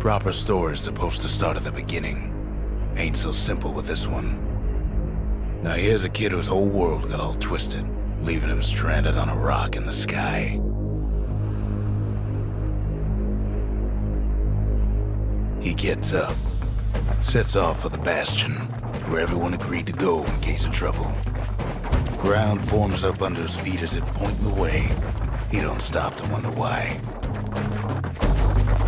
Proper story's supposed to start at the beginning. Ain't so simple with this one. Now here's a kid whose whole world got all twisted, leaving him stranded on a rock in the sky. He gets up, sets off for the Bastion, where everyone agreed to go in case of trouble. Ground forms up under his feet as it pointing the way. He don't stop to wonder why.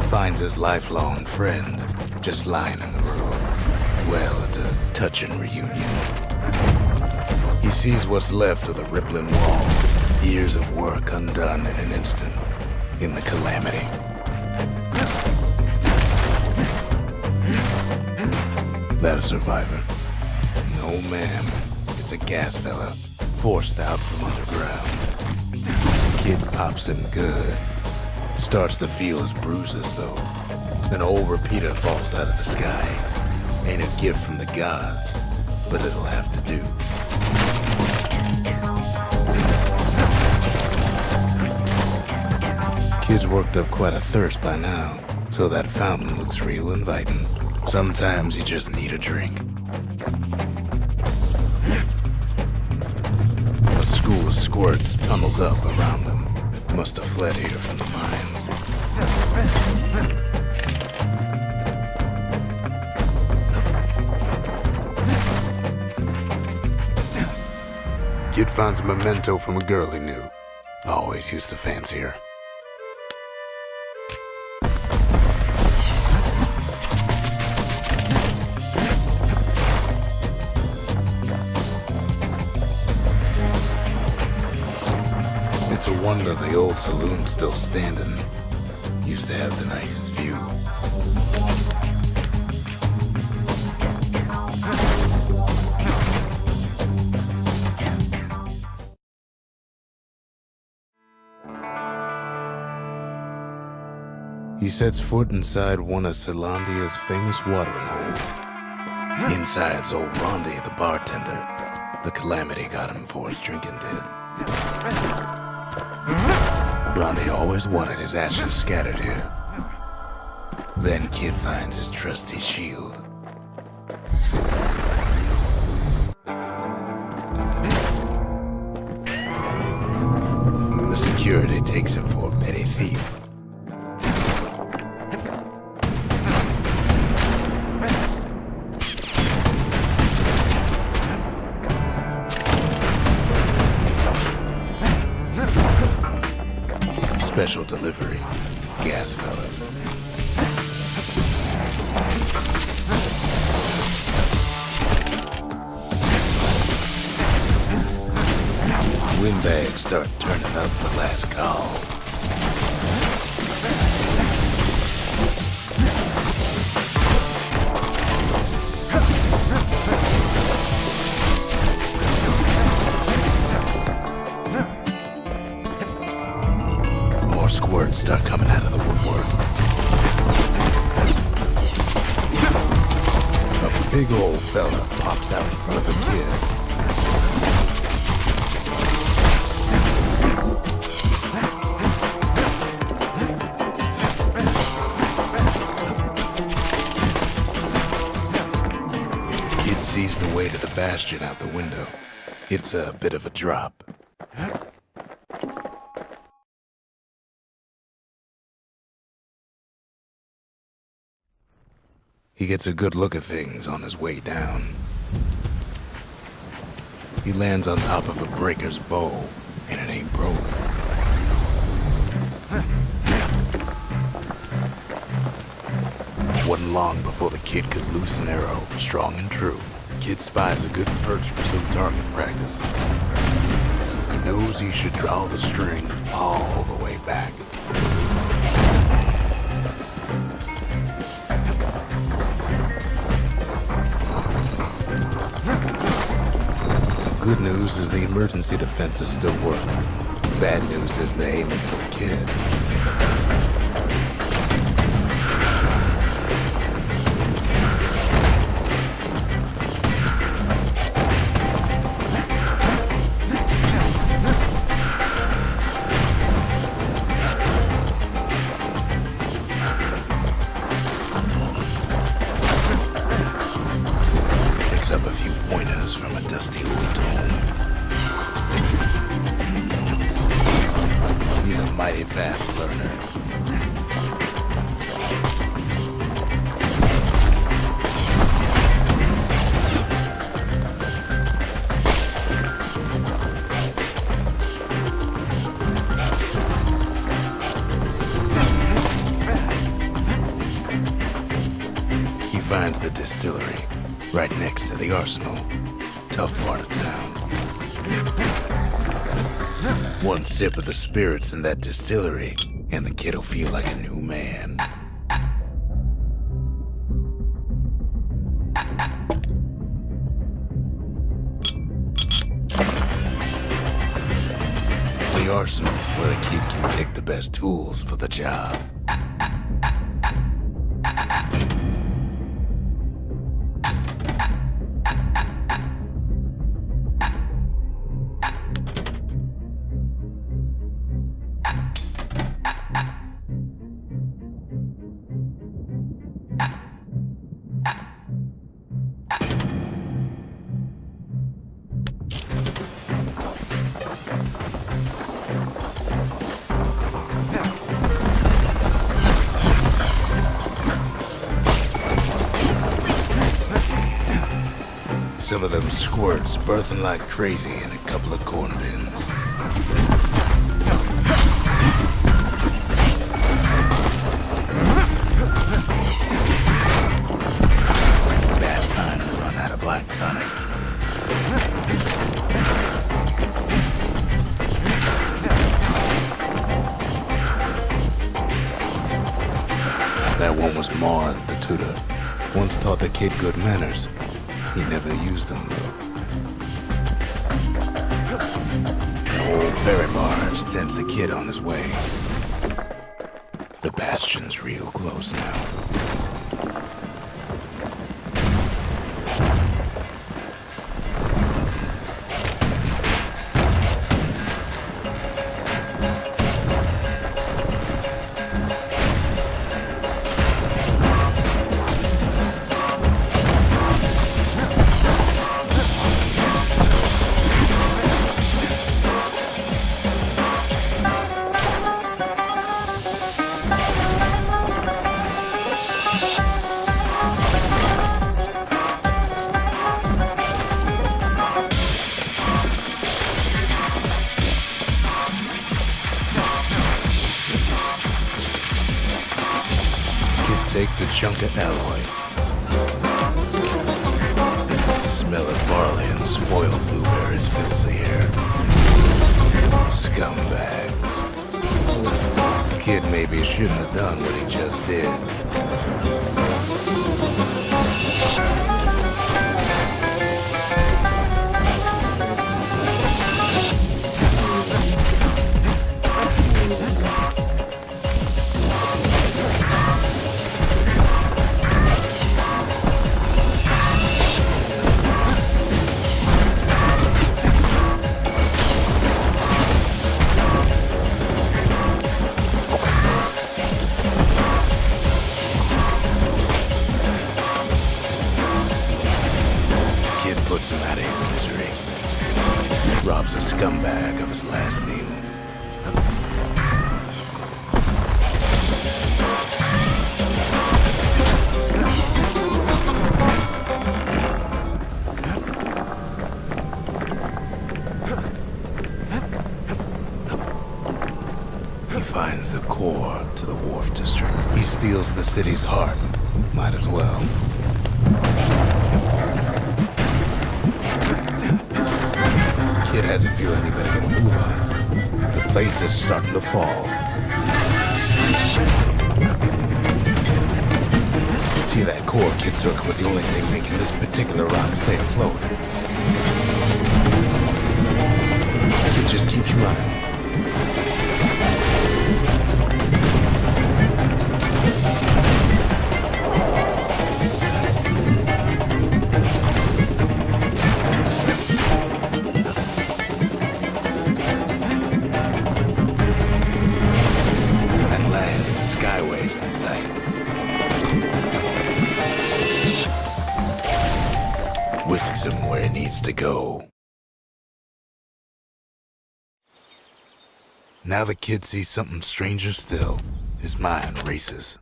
Finds his lifelong friend just lying in the road. Well, it's a touching reunion. He sees what's left of the rippling walls, years of work undone in an instant, in the calamity. That a survivor? No, ma'am. It's a gas fella, forced out from underground. Kid pops him good. Starts to feel his bruises, though. An old repeater falls out of the sky. Ain't a gift from the gods, but it'll have to do. Kid's worked up quite a thirst by now, so that fountain looks real inviting. Sometimes you just need a drink. A school of squirts tunnels up around him. Must have fled here from the mines. Kid finds a memento from a girl he knew. Always used to fancy her. It's a wonder the old saloon's still standing. Used to have the nicest view. He sets foot inside one of Celandia's famous watering holes. Inside's old Rondi, the bartender. The calamity got him for his drinking did. Rondi always wanted his ashes scattered here. Then Kid finds his trusty shield. The security takes him for a petty thief. Special delivery, gas fellas. Windbags start turning up for last call. Squirts start coming out of the woodwork. A big old fella pops out in front of the kid. Kid sees the way to the Bastion out the window. It's a bit of a drop. He gets a good look at things on his way down. He lands on top of a breaker's bow, and it ain't broke. Wasn't long before the kid could loose an arrow, strong and true. Kid spies a good perch for some target practice. He knows he should draw the string all the way back. Good news is the emergency defenses still work. Bad news is they're aiming for the kid. comes from a dusty old dome. He's a mighty fast learner. He finds the distillery right next to the arsenal. Tough part of town. One sip of the spirits in that distillery, and the kid'll feel like a new man. The arsenal's where the kid can pick the best tools for the job. Some of them squirts birthing like crazy in a couple of corn bins. Bad time to run out of black tonic. That one was Maud, the tutor. Once taught the kid good manners. He never used them, though. An old ferry barge sends the kid on his way. The Bastion's real close now. Takes a chunk of alloy. Smell of barley and spoiled blueberries fills the air. Scumbags. Kid maybe shouldn't have done what he just did. Puts him out of his misery. Robs a scumbag of his last meal. He finds the core to the wharf district. He steals the city's heart. Might as well. Kid has a feeling he better get a move on. The place is starting to fall. See, that core Kid took was the only thing making this particular rock stay afloat. It just keeps running. Skyway's in sight. whisks him where he needs to go. Now the kid sees something stranger still. His mind races.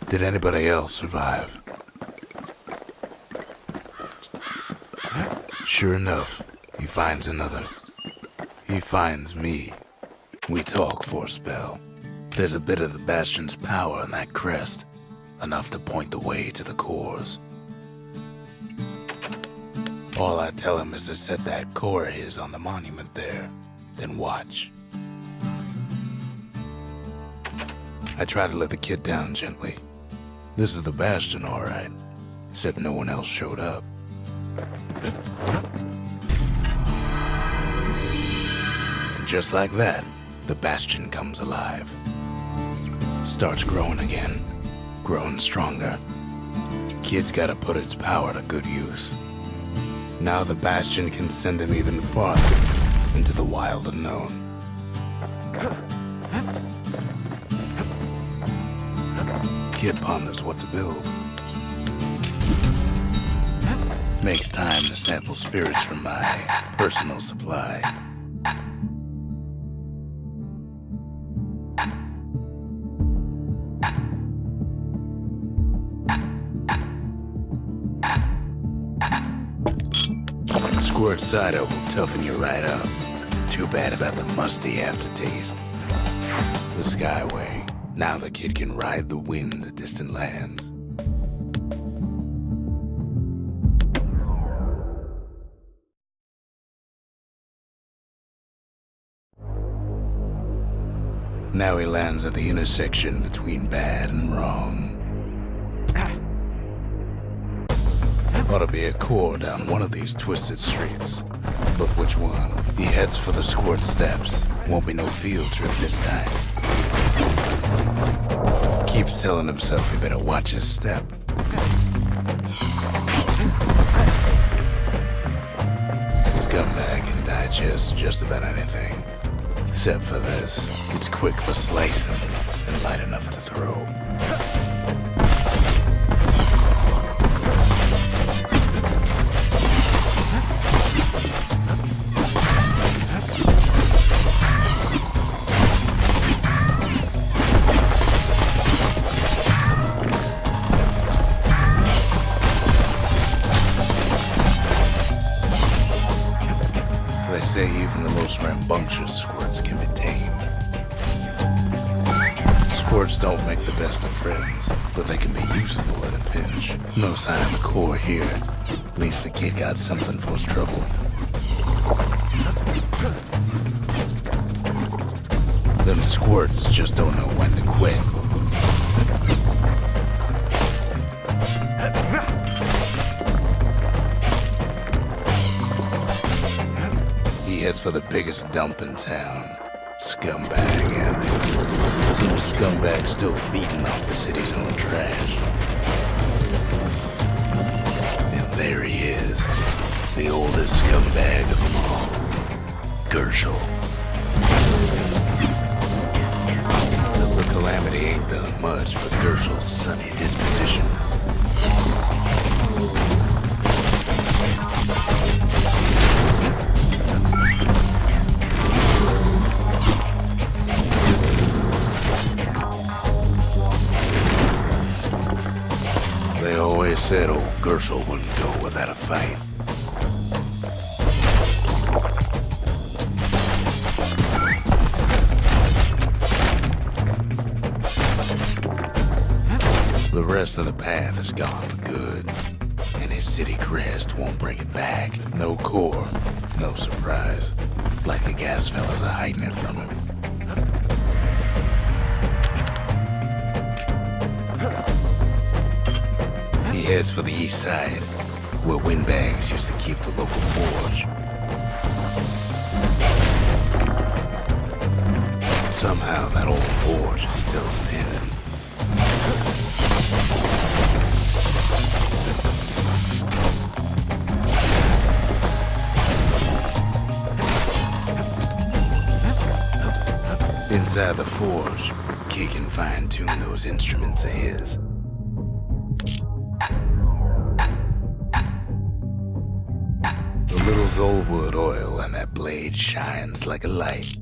Did anybody else survive? Sure enough, he finds another. He finds me. We talk for a spell. There's a bit of the Bastion's power in that crest, enough to point the way to the cores. All I tell him is to set that core of his on the monument there, then watch. I try to let the kid down gently. This is the Bastion, all right, except no one else showed up. And just like that, the Bastion comes alive. Starts growing again, growing stronger. Kid's gotta put its power to good use. Now the Bastion can send him even farther into the wild unknown. Kid ponders what to build. Makes time to sample spirits from my personal supply. Squirt cider will toughen you right up. Too bad about the musty aftertaste. The Skyway. Now the kid can ride the wind to distant lands. Now he lands at the intersection between bad and wrong. Ought to be a core down one of these twisted streets. But which one? He heads for the Squirt Steps. Won't be no field trip this time. Keeps telling himself he better watch his step. Scumbag can digest just about anything. Except for this. It's quick for slicing and light enough to throw. They say even the most rambunctious squirts can be tamed. Squirts don't make the best of friends, but they can be useful in a pinch. No sign of the core here. At least the kid got something for his trouble. Them squirts just don't know when to quit. He heads for the biggest dump in town. Scumbag alley. Some scumbag still feeding off the city's own trash. And there he is, the oldest scumbag of them all, Gershel. The calamity ain't done much for Gershel's sunny disposition. They always said old Gershel wouldn't go without a fight. The rest of the path is gone for good, and his city crest won't bring it back. No core, no surprise. Like the gas fellas are hiding it from him. He heads for the east side, where windbags used to keep the local forge. Somehow that old forge is still standing. Inside the forge, Kid can fine-tune those instruments of his. The little Zolwood oil on that blade shines like a light.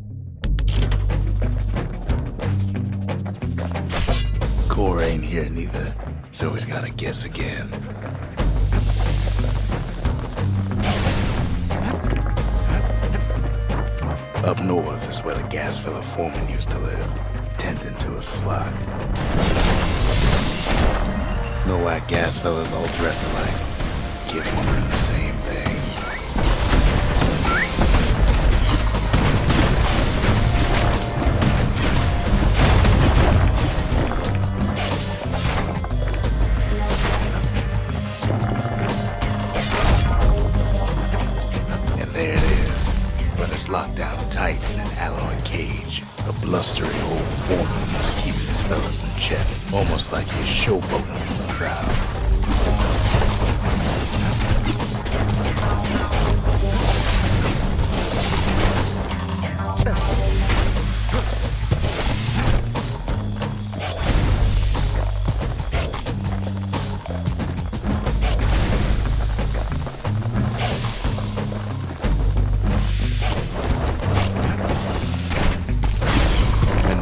Core ain't here neither, so he's gotta guess again. Up north is where the gas fella foreman used to live, tending to his flock. Know why gas fellas all dress alike? Kid wondering the same thing. And there it is, brothers locked down tight in an alloy cage. A blustery old foreman is keeping his fellas in check, almost like he's showboating for the crowd.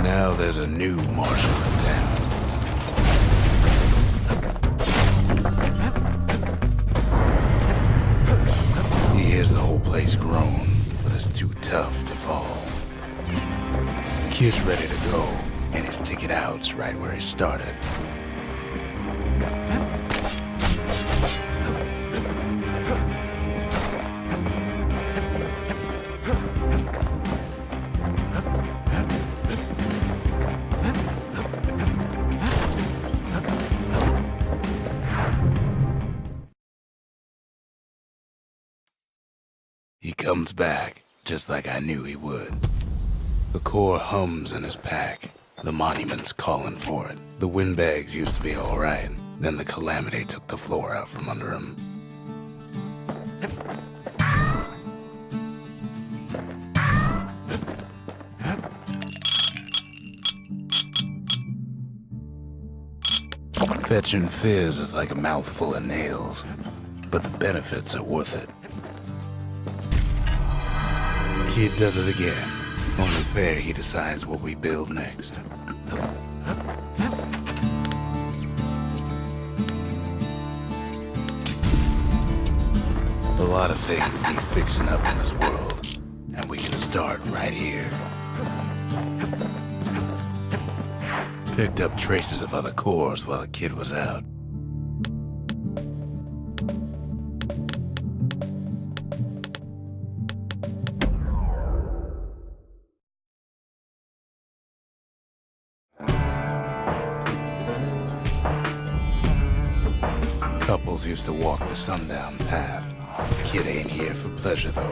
Now there's a new marshal in town. He hears the whole place groan, but it's too tough to fall. Kid's ready to go, and his ticket out's right where he started. He comes back, just like I knew he would. The core hums in his pack. The monument's calling for it. The windbags used to be all right. Then the calamity took the floor out from under him. Fetching fizz is like a mouthful of nails, but the benefits are worth it. Kid does it again. Only fair he decides what we build next. A lot of things need fixing up in this world, and we can start right here. Picked up traces of other cores while the kid was out. Couples used to walk the sundown path. Kid ain't here for pleasure, though.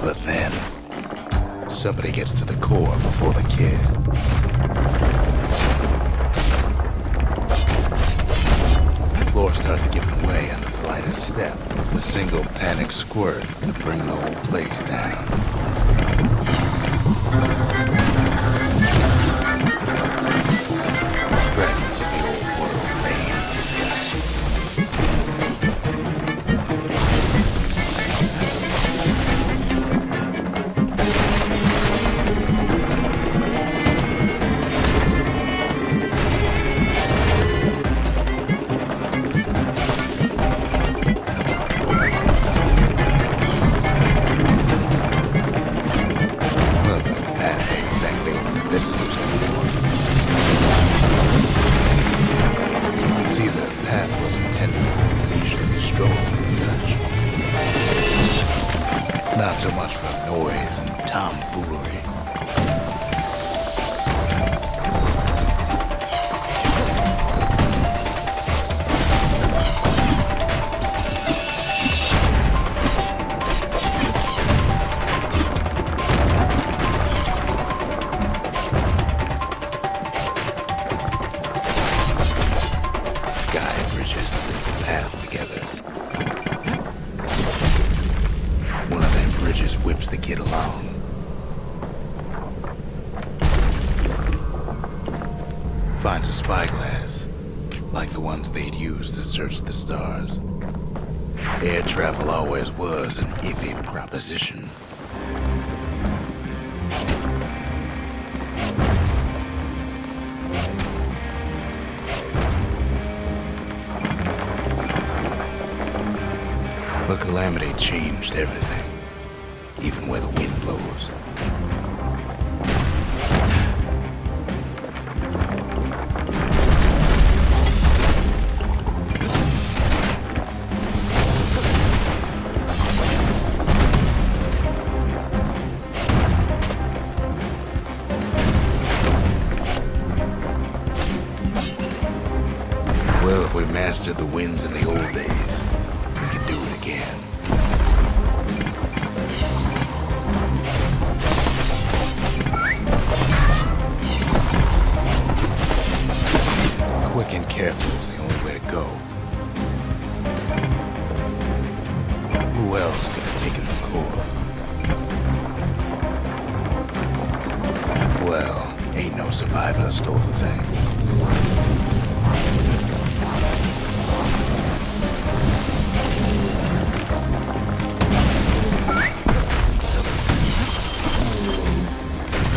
But then, somebody gets to the core before the kid. The floor starts giving way under the lightest step. A single panic squirt would bring the whole place down. Fragments of the old world rain from the sky. Well, the path ain't exactly what the visitors anymore. See, the path was intended for a leisurely stroll and such. Not so much for noise and tomfoolery. Sky bridges link the path together. One the kid along. Finds a spyglass, like the ones they'd used to search the stars. Air travel always was an iffy proposition. The calamity changed everything, even where the wind blows. Well, if we mastered the winds in the old days, we can do it again. Quick and careful is the only way to go. Who else could have taken the core? Well, ain't no survivor stole the thing.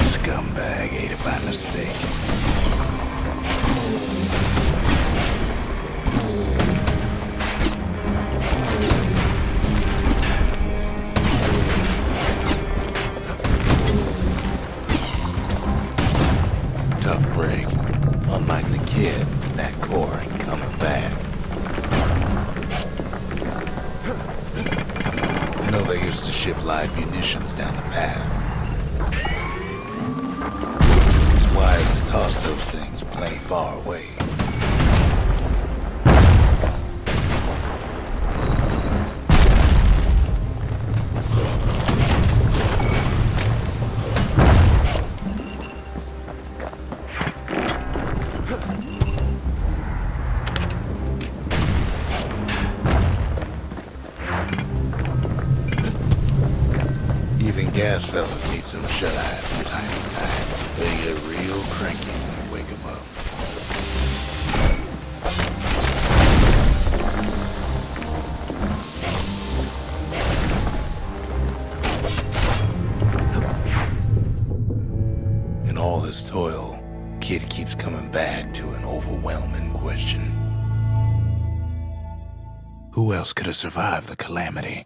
Scumbag ate it by mistake. Tough break. Unlike the kid, that core ain't coming back. I know they used to ship live munitions down the path. It's wise to toss those things plenty far away. Even gas fellas need some shut-eye from time to time. They get real cranky when you wake them up. In all this toil, Kid keeps coming back to an overwhelming question. Who else could have survived the calamity?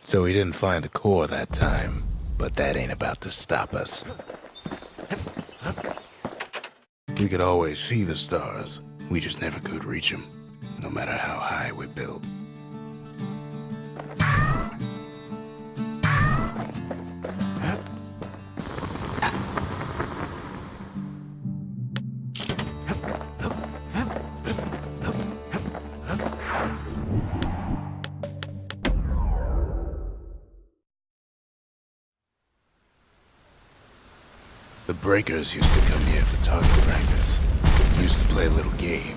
So he didn't find a core that time, but that ain't about to stop us. We could always see the stars, we just never could reach them, no matter how high we built. The breakers used to come here for target practice. We used to play a little game.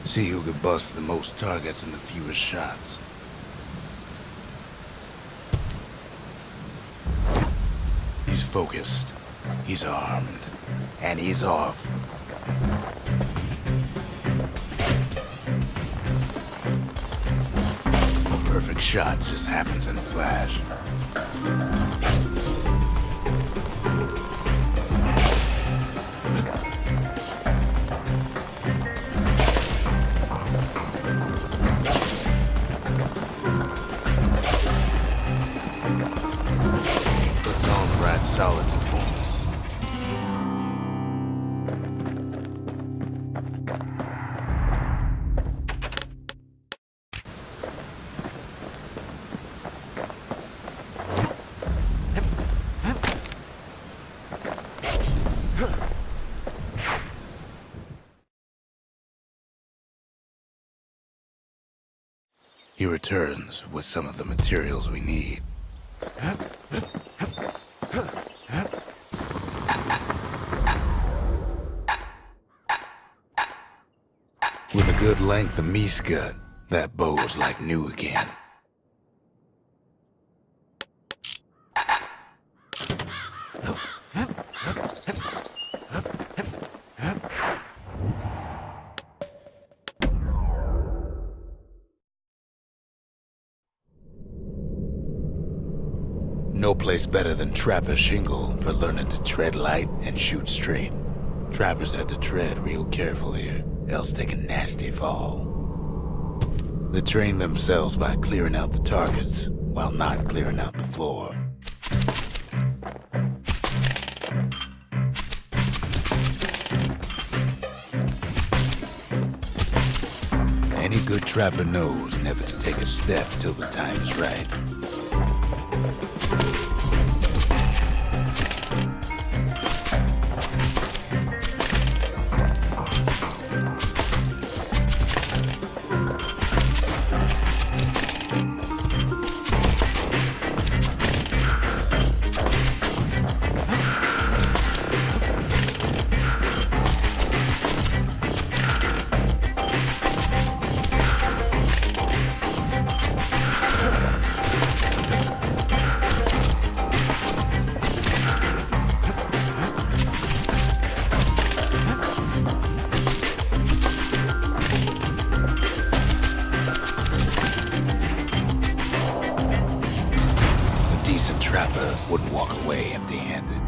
See who could bust the most targets in the fewest shots. He's focused, he's armed, and he's off. A perfect shot just happens in a flash. Solid performance. He returns with some of the materials we need. length of me's gut, that bow's like new again. No place better than Trapper's Shingle for learning to tread light and shoot straight. Trappers had to tread real careful here, else take a nasty fall. They train themselves by clearing out the targets, while not clearing out the floor. Any good trapper knows never to take a step till the time is right. Decent trapper wouldn't walk away empty-handed.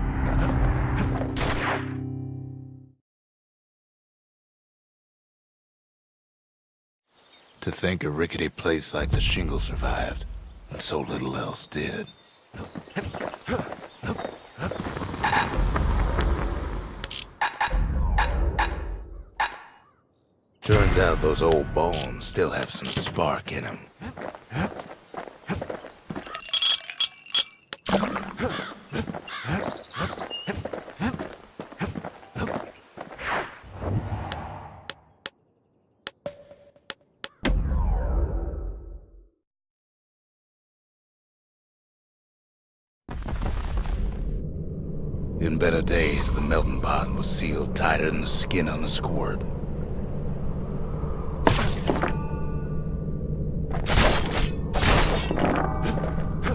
To think a rickety place like the Shingle survived, and so little else did. Turns out those old bones still have some spark in them. In better days, the melting pot was sealed tighter than the skin on a squirt.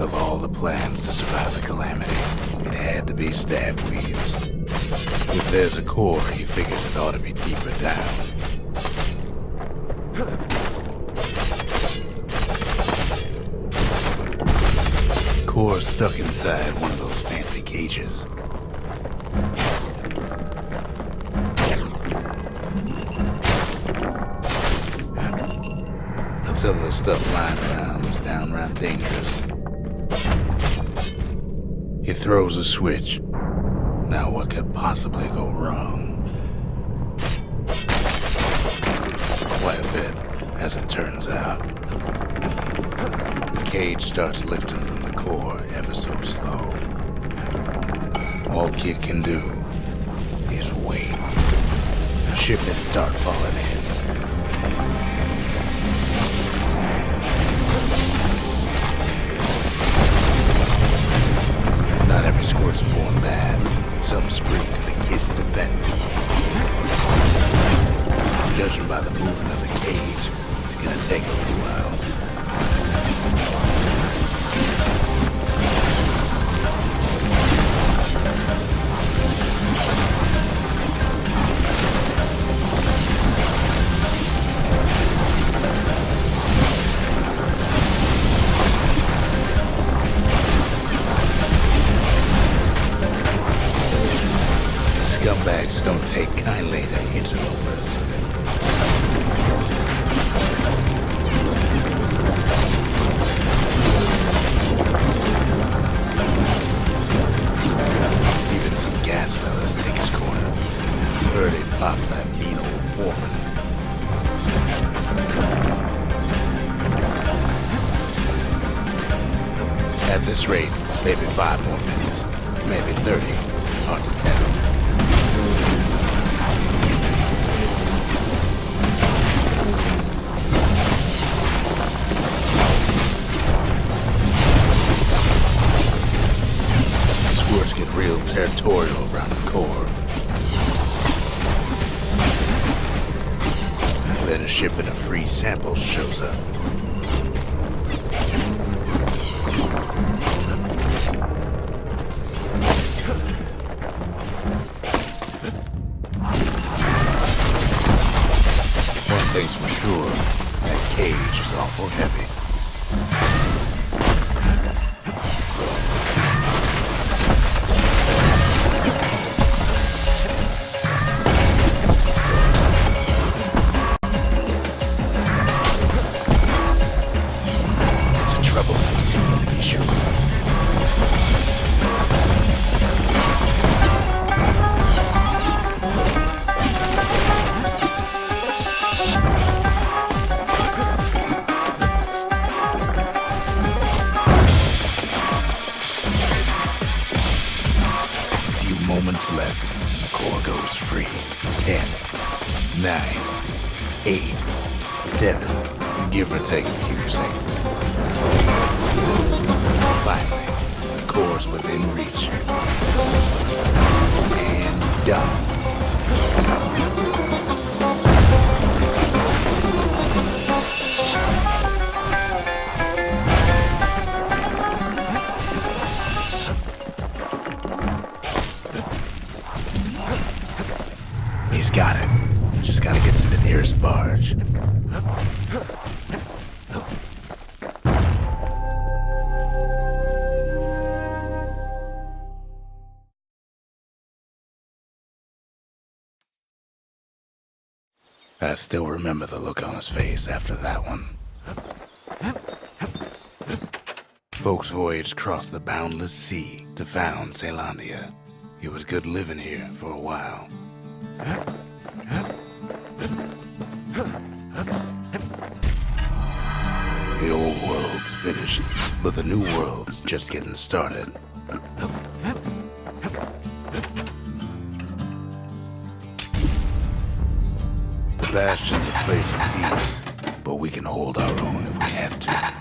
Of all the plans to survive the calamity, it had to be stab weeds. If there's a core, he figures it ought to be deeper down. Core stuck inside one of those fancy cages. Some of the stuff lying around was downright dangerous. He throws a switch. Now what could possibly go wrong? Quite a bit, as it turns out. The cage starts lifting from the core ever so slow. All Kid can do is wait. Shipments start falling in. Not every squirt's born bad. Some spring to the kid's defense. Judging by the movement of the cage, it's gonna take a little while. Scumbags don't take kindly to interlopers. Even some gas fellas take his corner. Heard he popped that mean old foreman. At this rate, maybe 5 more minutes, maybe 30, hard to tell. Squirts get real territorial around the core. then a shipment of free samples shows up. One thing's for sure, that cage is awful heavy. Moments left, and the core goes free. 10, 9, 8, 7, give or take a few seconds. Finally, the core's within reach. And done. He's got it. Just gotta get to the nearest barge. I still remember the look on his face after that one. Folks voyaged across the boundless sea to found Caelondia. It was good living here for a while. The old world's finished, but the new world's just getting started. The Bastion's a place of peace, but we can hold our own if we have to.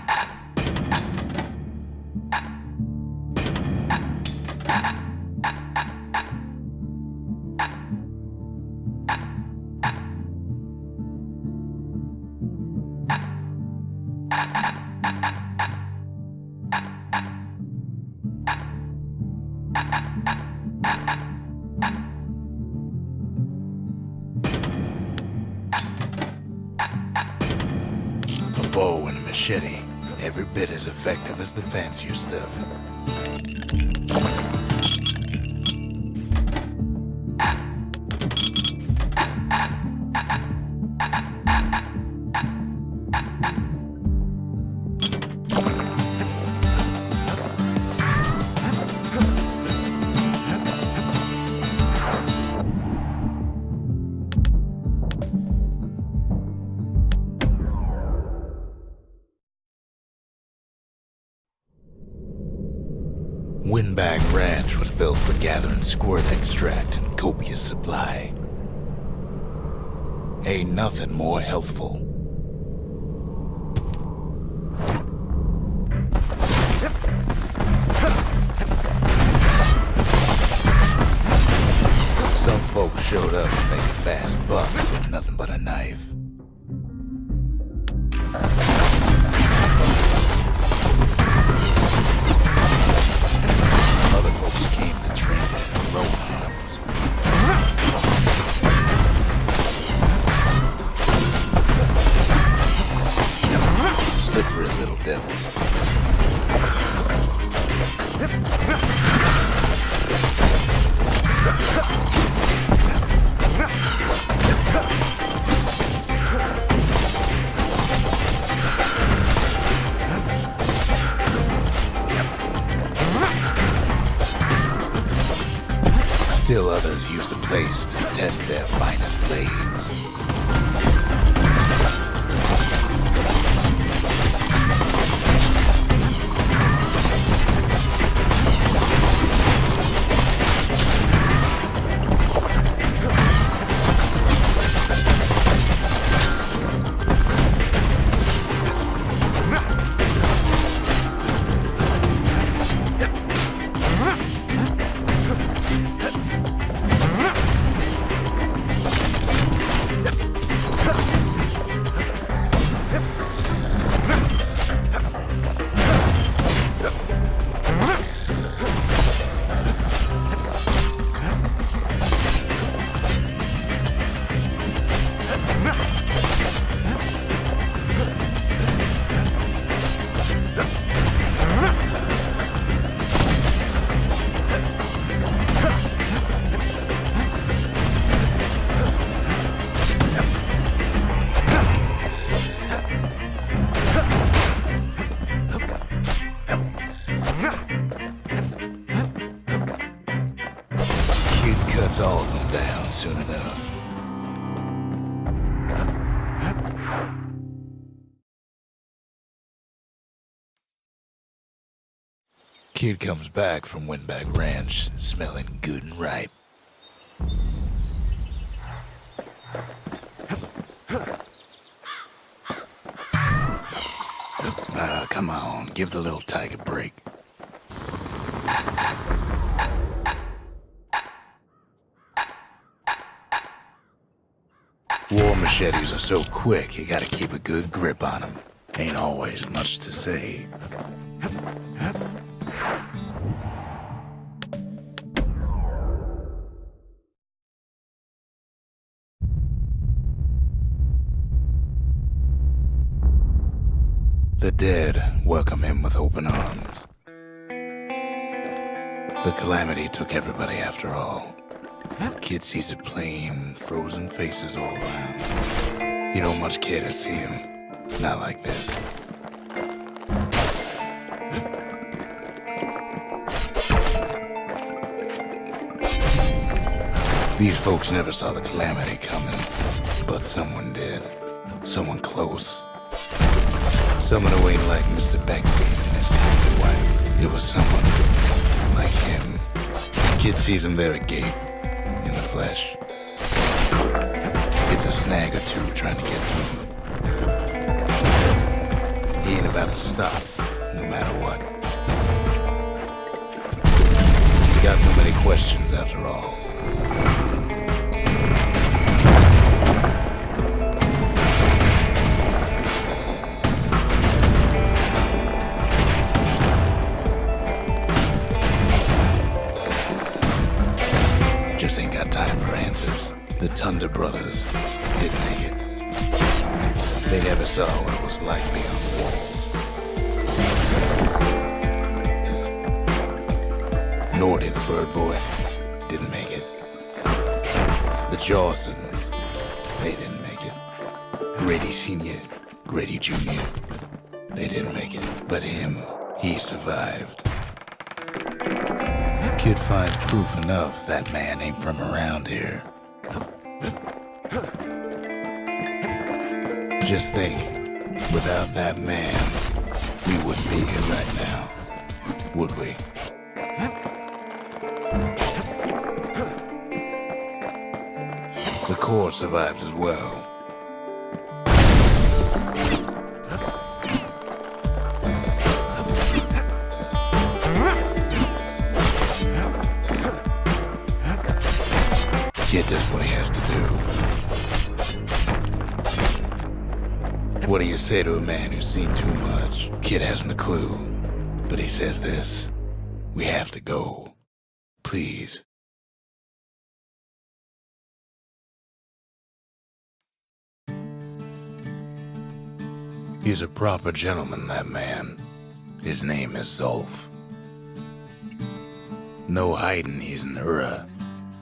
A bow and a machete, every bit as effective as the fancier stuff. Windbag Ranch was built for gathering squirt extract in copious supply. Ain't nothing more healthful. Some folks showed up to make a fast buck with nothing but a knife. Other folks came to trade their low arms. Slippery little devils. Still others use the place to test their finest blades. hunts all of them down soon enough. Kid comes back from Windbag Ranch, smelling good and ripe. Come on, give the little tyke a break. War machetes are so quick, you gotta keep a good grip on them. Ain't always much to say. The dead welcome him with open arms. The calamity took everybody after all. Kid sees it plain, frozen faces all around. You don't much care to see him. Not like this. These folks never saw the calamity coming, but someone did. Someone close. Someone who ain't like Mr. Beckley and his kindly wife. It was someone like him. Kid sees him there agape, in the flesh. It's a snag or two trying to get to him. He ain't about to stop, no matter what. He's got so many questions after all. Just ain't got time for answers. The Thunder brothers didn't make it. They never saw what it was like beyond the walls. Norty, the bird boy, didn't make it. The Jawsons, they didn't make it. Grady Sr., Grady Jr., they didn't make it. But him, he survived. Kid finds proof enough that man ain't from around here. Just think, without that man, we wouldn't be here right now, would we? The Corps survives as well. Kid does what he has to do. What do you say to a man who's seen too much? Kid hasn't a clue, but he says this: we have to go. Please. He's a proper gentleman, that man. His name is Zolf. No hiding he's an Ura.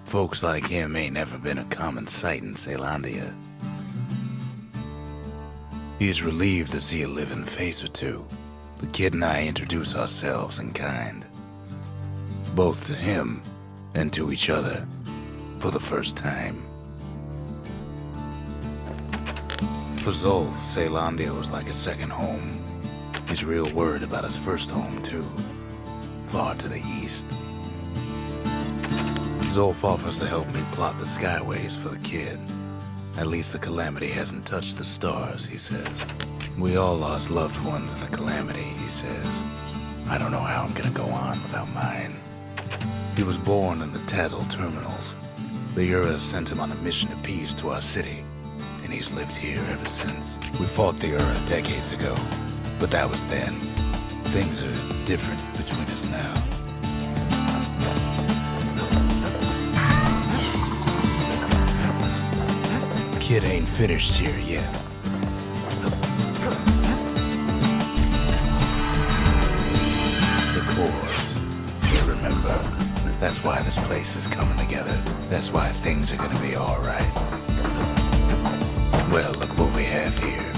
Folks like him ain't never been a common sight in Caelondia. He's relieved to see a living face or two. The kid and I introduce ourselves in kind, both to him and to each other, for the first time. For Zolf, Caelondia was like a second home. He's real worried about his first home, too, far to the east. Zolf offers to help me plot the skyways for the kid. At least the calamity hasn't touched the stars, he says. We all lost loved ones in the calamity, he says. I don't know how I'm gonna go on without mine. He was born in the Tazal terminals. The Ura sent him on a mission of peace to our city, and he's lived here ever since. We fought the Ura decades ago, but that was then. Things are different between us now. Kid ain't finished here yet. The Corps, you remember. That's why this place is coming together. That's why things are gonna be all right. Well, look what we have here.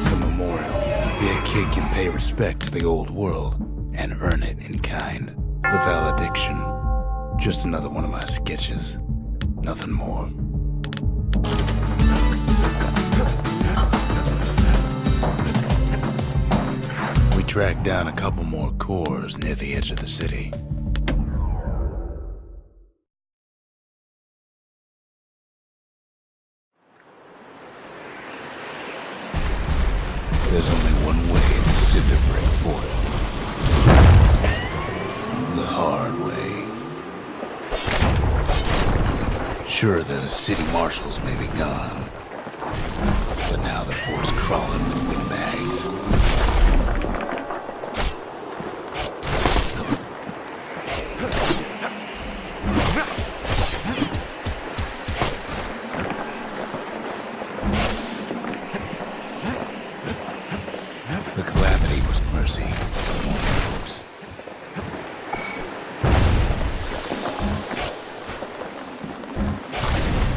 The memorial. Here, kid can pay pay respect to the old world and earn it in kind. The valediction. Just another one of my sketches. Nothing more. We tracked down a couple more cores near the edge of the city. There's only one way to Cinderbrick Fort. The hard way. Sure, the city marshals may be gone, but now the fort's crawling with windbags. The calamity was mercy among the folks.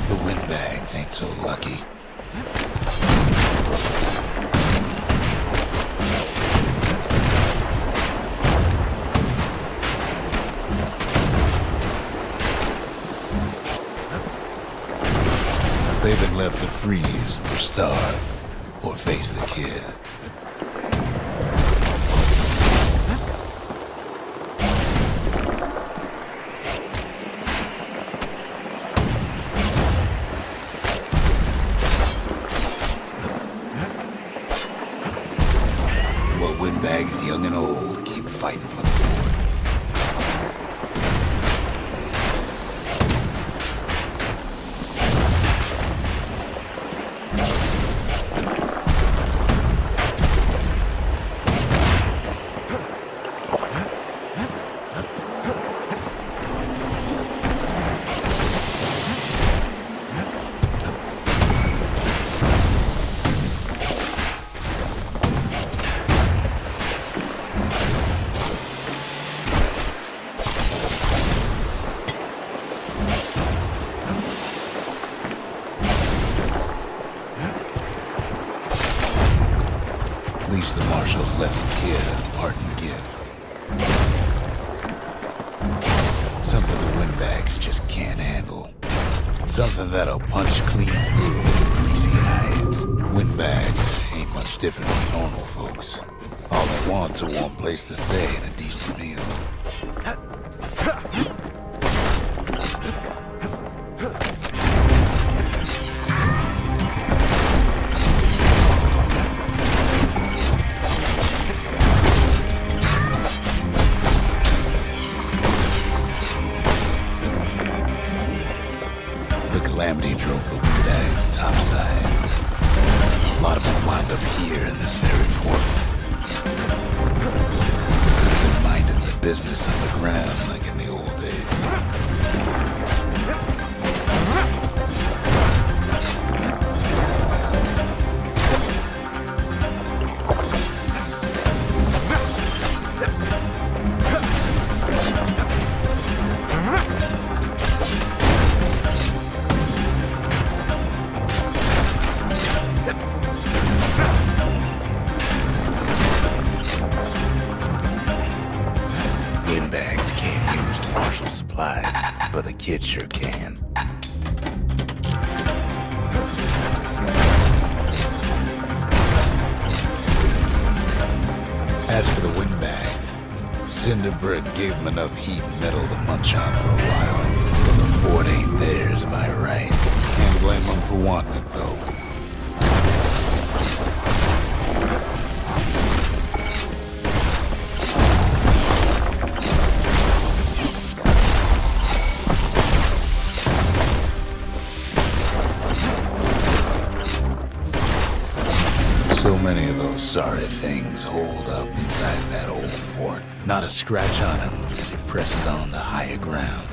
The windbags ain't so lucky. They've been left to freeze or starve or face the kid. Windbags, young and old, keep fighting for the fort. At least the marshals left the kid a parting gift. Something the windbags just can't handle. Something that'll punch clean through their greasy hides. Windbags ain't much different from normal folks. All they want's a warm place to stay and a decent meal. Calamity drove the windbags topside. A lot of them wound up here in this very fort. Could have been minding the business underground like in the old days. Windbags can't use marshal supplies, but the kid sure can. As for the windbags, Cinderbrick gave them enough heat and metal to munch on for a while. But the fort ain't theirs by right. Can't blame them for wanting it, though. So many of those sorry things hold up inside that old fort. Not a scratch on him as he presses on to higher ground.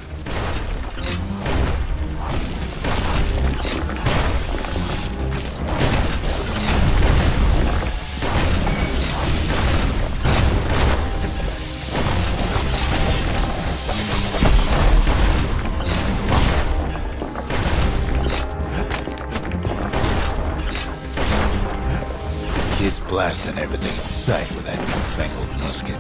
Kid's blasting everything in sight with that newfangled musket.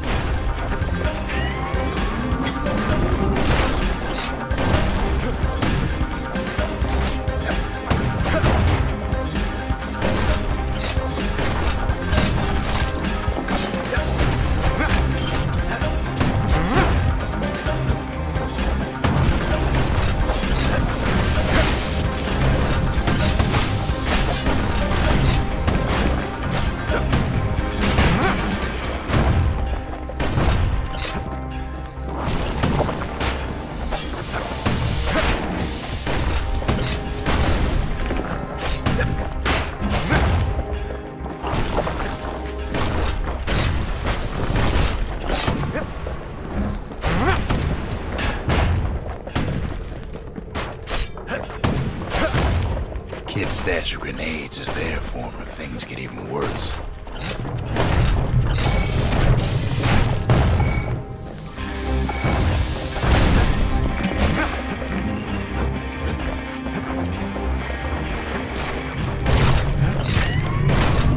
Kid's stash of grenades is there for him if things get even worse.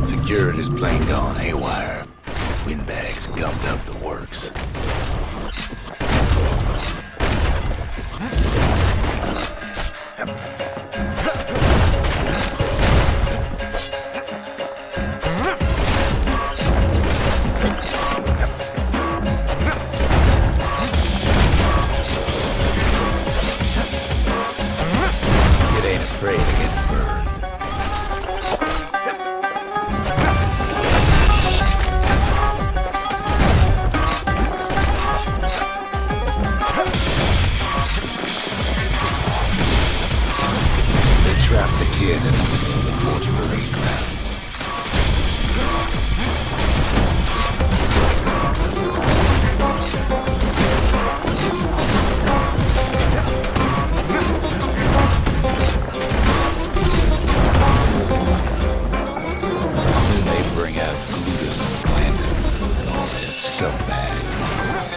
Security's plane gone haywire. Windbags gummed up the works. Afraid of getting burned. They trapped the kid in the middle of the force parade grounds. Scumbag mongrels.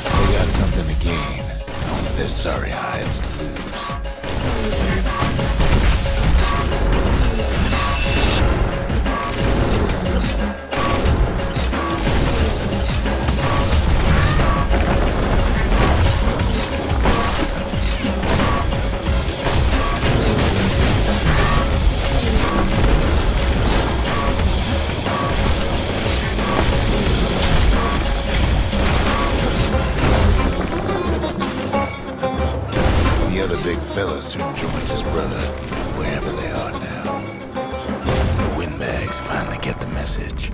They got something to gain, only their sorry hides to lose. Big fella soon joins his brother, wherever they are now. The windbags finally get the message.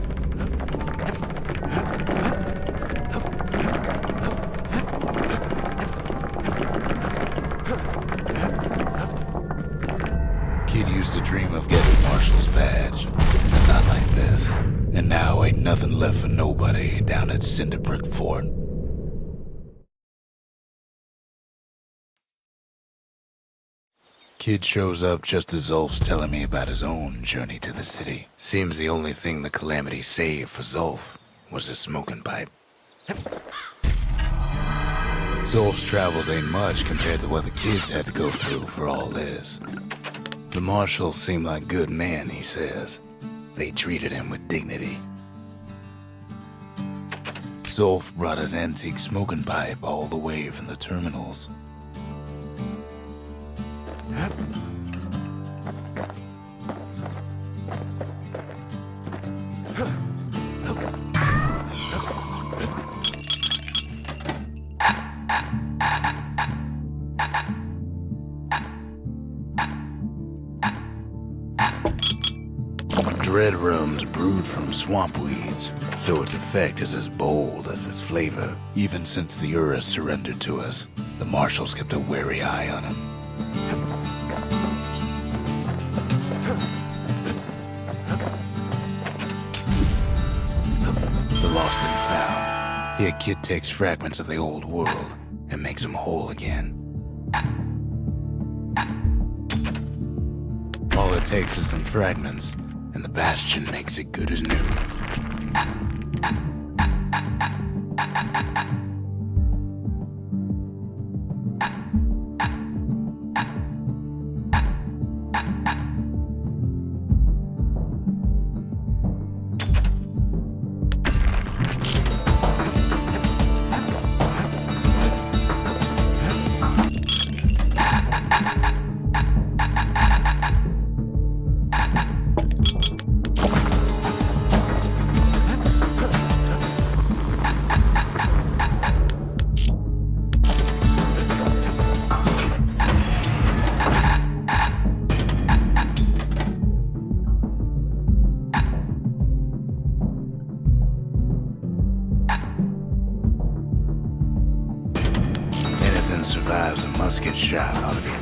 Kid used to dream of getting the marshal's badge, but not like this. And now ain't nothing left for nobody down at Cinderbrick Fort. Kid shows up just as Zolf's telling me about his own journey to the city. Seems the only thing the Calamity saved for Zolf was his smoking pipe. Zolf's travels ain't much compared to what the kids had to go through for all this. The marshals seem like good men, he says. They treated him with dignity. Zolf brought his antique smoking pipe all the way from the terminals. Dread rum's brewed from swamp weeds, so its effect is as bold as its flavor. Even since the Ura surrendered to us, the marshals kept a wary eye on him. The lost and found. Here, Kid takes fragments of the old world and makes them whole again. All it takes is some fragments, and the Bastion makes it good as new.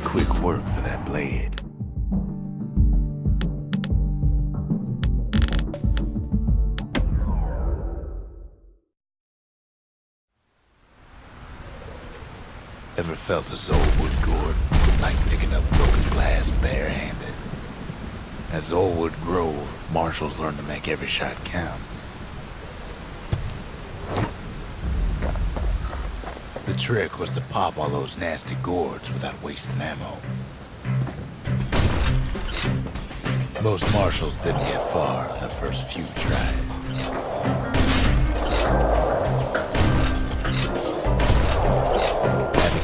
Quick work for that blade. Ever felt a Zoldwood gourd, like picking up broken glass barehanded? At Zoldwood Grove, marshals learned to make every shot count. The trick was to pop all those nasty gourds without wasting ammo. Most marshals didn't get far on the first few tries.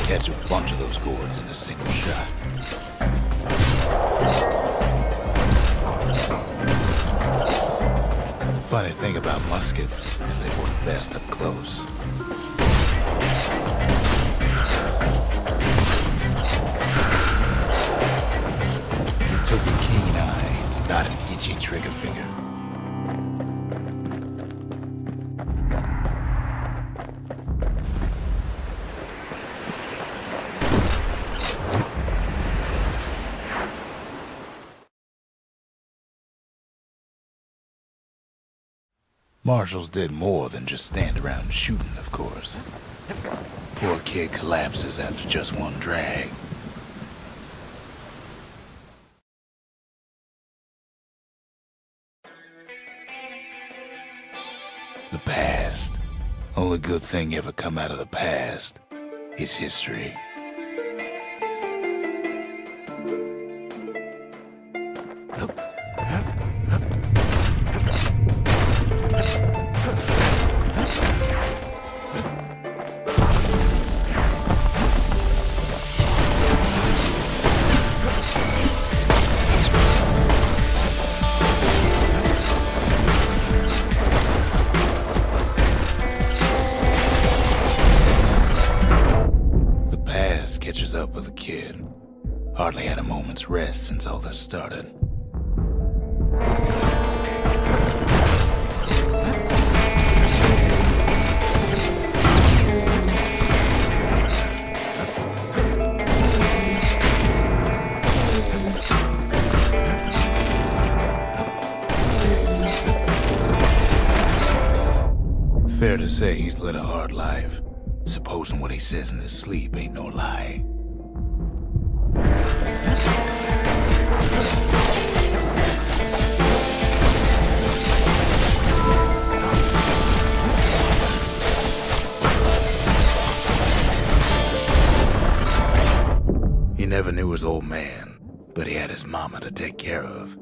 Catch a bunch of those gourds in a single shot. Funny thing about muskets is they work best up close. It took a keen eye, not an itchy trigger finger. Marshals did more than just stand around shooting, of course. Poor kid collapses after just one drag. The past. Only good thing ever come out of the past is history. Catches up with the kid. Hardly had a moment's rest since all this started. Fair to say he's led a hard life. Supposing what he says in his sleep ain't no lie. He never knew his old man, but he had his mama to take care of.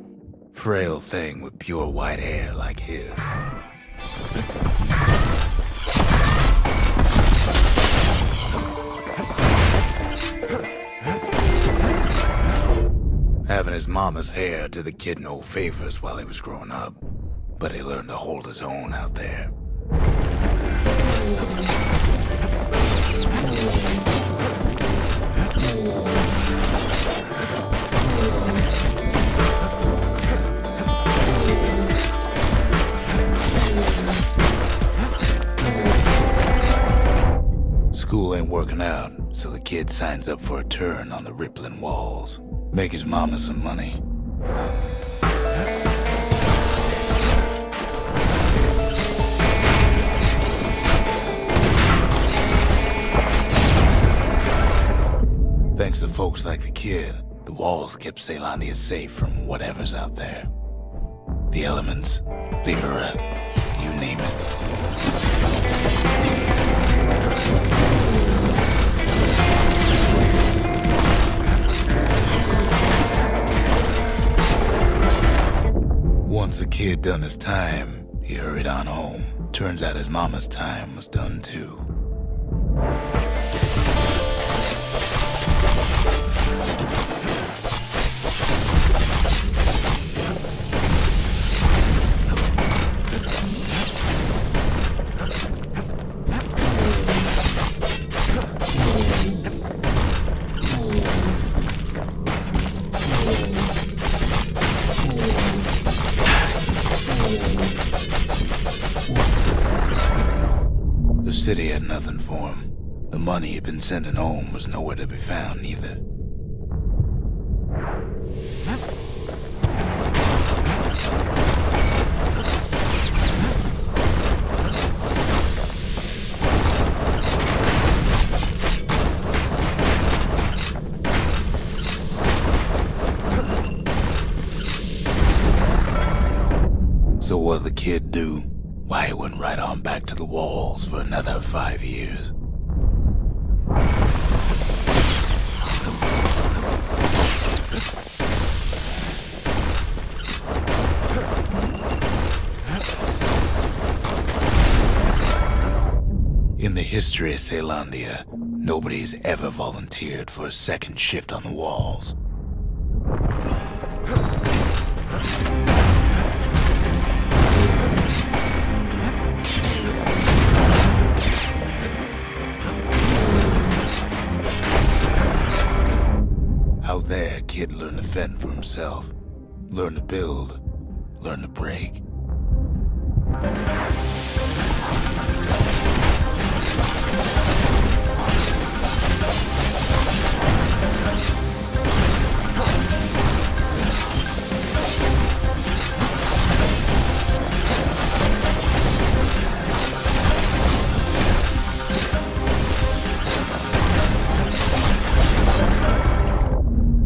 Frail thing with pure white hair like his. Having his mama's hair did the kid no favors while he was growing up, but he learned to hold his own out there. School ain't working out, so the kid signs up for a turn on the rippling walls. Make his mama some money. Thanks to folks like the kid, the walls kept Ceylondia safe from whatever's out there. The elements, the Ura, you name it. Once the kid done his time, he hurried on home. Turns out his mama's time was done too. The city had nothing for him. The money he'd been sending home was nowhere to be found either. So what'd the kid do? Why, he went right on back to the walls for another 5 years. In the history of Caelondia, nobody's ever volunteered for a second shift on the walls. Out there, kid learned to fend for himself, learn to build, learn to break.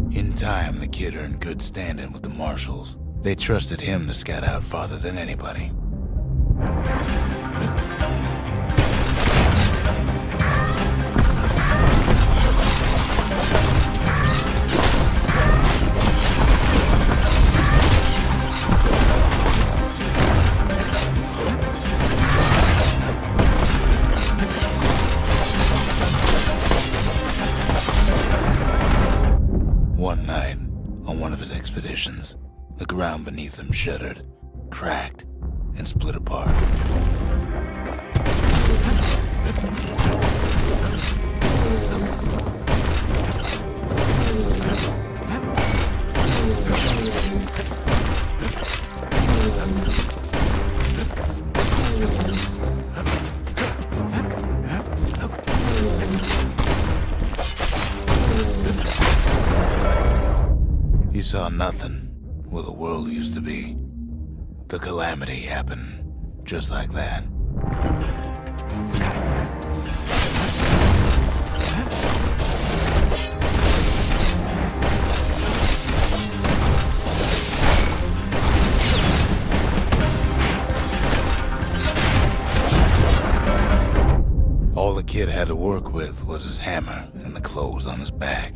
In time, the kid earned good standing with the marshals. They trusted him to scout out farther than anybody. One night, on one of his expeditions, the ground beneath him shuddered, cracked, and split apart. He saw nothing where the world used to be. The calamity happened just like that. All the kid had to work with was his hammer and the clothes on his back.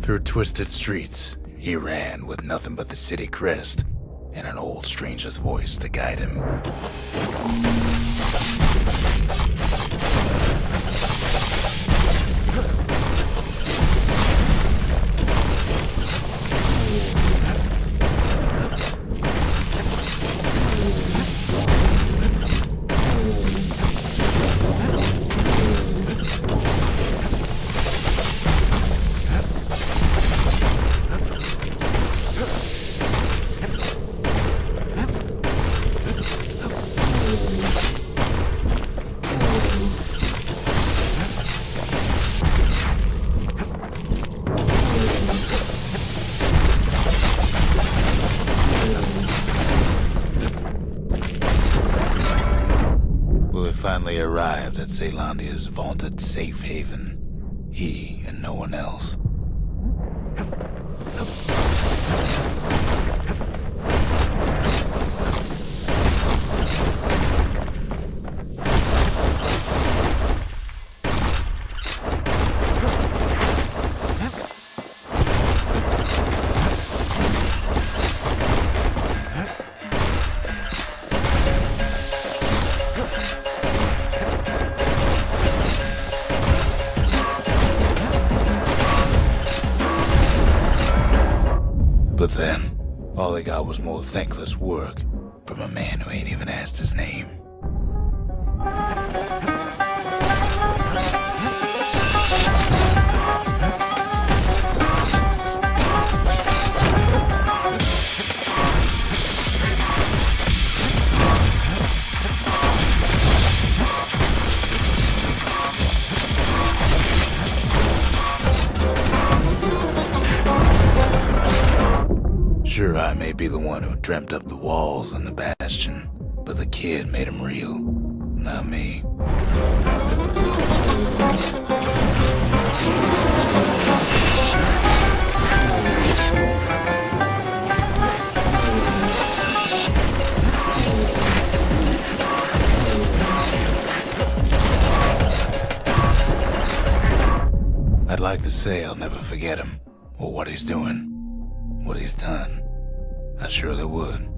Through twisted streets, he ran with nothing but the city crest and an old stranger's voice to guide him. Finally arrived at Caelondia's vaunted safe haven. He and no one else. But then, all he got was more thankless work from a man who ain't even asked his name. be the one who dreamt up the walls and the Bastion, but the kid made him real, not me. I'd like to say I'll never forget him, or what he's doing, what he's done. I surely would.